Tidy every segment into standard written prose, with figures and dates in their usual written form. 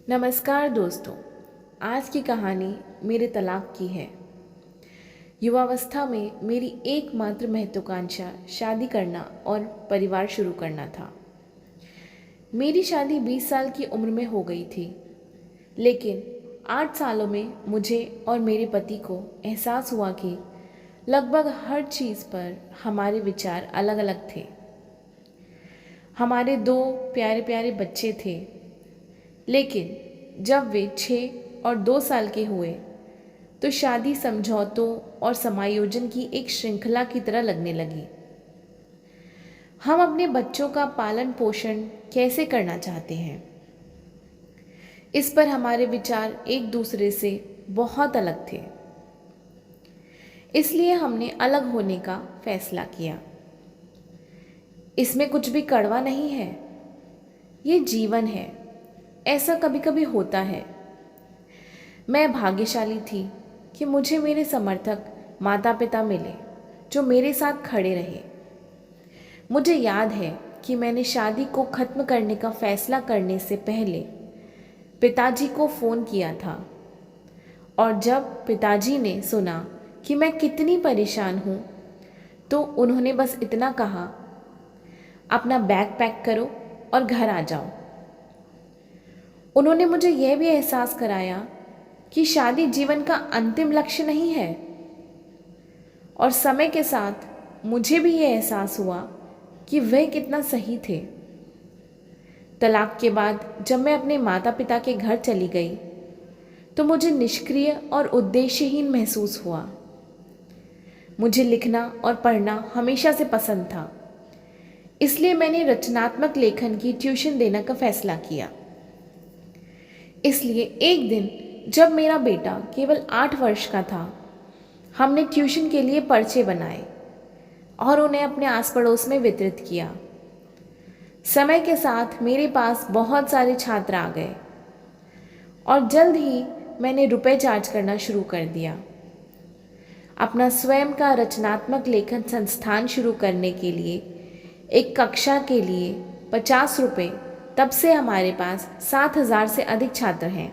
नमस्कार दोस्तों, आज की कहानी मेरे तलाक की है। युवावस्था में मेरी एकमात्र महत्वाकांक्षा शादी करना और परिवार शुरू करना था। मेरी शादी 20 साल की उम्र में हो गई थी, लेकिन 8 सालों में मुझे और मेरे पति को एहसास हुआ कि लगभग हर चीज़ पर हमारे विचार अलग अलग थे। हमारे 2 प्यारे प्यारे बच्चे थे, लेकिन जब वे 6 और 2 साल के हुए तो शादी समझौतों और समायोजन की एक श्रृंखला की तरह लगने लगी। हम अपने बच्चों का पालन पोषण कैसे करना चाहते हैं, इस पर हमारे विचार एक दूसरे से बहुत अलग थे। इसलिए हमने अलग होने का फैसला किया। इसमें कुछ भी कड़वा नहीं है, ये जीवन है। ऐसा कभी कभी होता है। मैं भाग्यशाली थी कि मुझे मेरे समर्थक माता पिता मिले जो मेरे साथ खड़े रहे। मुझे याद है कि मैंने शादी को ख़त्म करने का फैसला करने से पहले पिताजी को फ़ोन किया था, और जब पिताजी ने सुना कि मैं कितनी परेशान हूँ तो उन्होंने बस इतना कहा, अपना बैग पैक करो और घर आ जाओ। उन्होंने मुझे यह भी एहसास कराया कि शादी जीवन का अंतिम लक्ष्य नहीं है, और समय के साथ मुझे भी यह एहसास हुआ कि वह कितना सही थे। तलाक के बाद जब मैं अपने माता पिता के घर चली गई तो मुझे निष्क्रिय और उद्देश्यहीन महसूस हुआ। मुझे लिखना और पढ़ना हमेशा से पसंद था, इसलिए मैंने रचनात्मक लेखन की ट्यूशन देने का फैसला किया। इसलिए एक दिन जब मेरा बेटा केवल 8 वर्ष का था, हमने ट्यूशन के लिए पर्चे बनाए और उन्हें अपने आस पड़ोस में वितरित किया। समय के साथ मेरे पास बहुत सारे छात्र आ गए और जल्द ही मैंने रुपए चार्ज करना शुरू कर दिया। अपना स्वयं का रचनात्मक लेखन संस्थान शुरू करने के लिए एक कक्षा के लिए 50 रुपये, तब से हमारे पास 7,000 से अधिक छात्र हैं।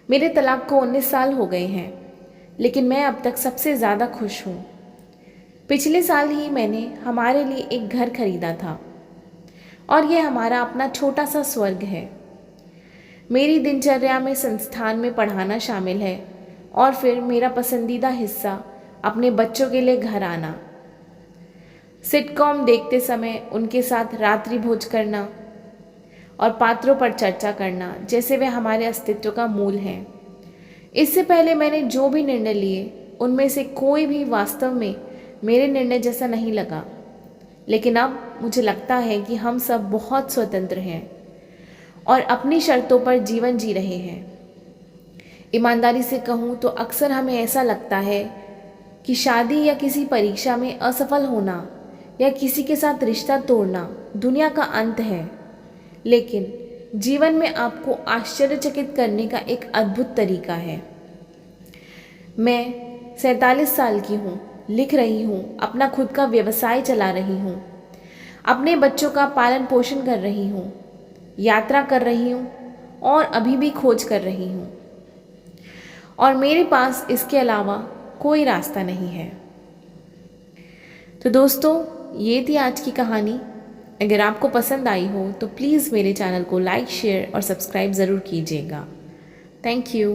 मेरे तलाक को 19 साल हो गए हैं, लेकिन मैं अब तक सबसे ज़्यादा खुश हूँ। पिछले साल ही मैंने हमारे लिए एक घर खरीदा था और यह हमारा अपना छोटा सा स्वर्ग है। मेरी दिनचर्या में संस्थान में पढ़ाना शामिल है और फिर मेरा पसंदीदा हिस्सा अपने बच्चों के लिए घर आना, सिटकॉम देखते समय उनके साथ रात्रि भोज करना और पात्रों पर चर्चा करना, जैसे वे हमारे अस्तित्व का मूल हैं। इससे पहले मैंने जो भी निर्णय लिए उनमें से कोई भी वास्तव में मेरे निर्णय जैसा नहीं लगा, लेकिन अब मुझे लगता है कि हम सब बहुत स्वतंत्र हैं और अपनी शर्तों पर जीवन जी रहे हैं। ईमानदारी से कहूँ तो अक्सर हमें ऐसा लगता है कि शादी या किसी परीक्षा में असफल होना या किसी के साथ रिश्ता तोड़ना दुनिया का अंत है, लेकिन जीवन में आपको आश्चर्यचकित करने का एक अद्भुत तरीका है। मैं 47 साल की हूँ, लिख रही हूँ, अपना खुद का व्यवसाय चला रही हूँ, अपने बच्चों का पालन पोषण कर रही हूँ, यात्रा कर रही हूँ और अभी भी खोज कर रही हूँ, और मेरे पास इसके अलावा कोई रास्ता नहीं है। तो दोस्तों, ये थी आज की कहानी। अगर आपको पसंद आई हो तो प्लीज़ मेरे चैनल को लाइक, शेयर और सब्सक्राइब ज़रूर कीजिएगा। Thank you.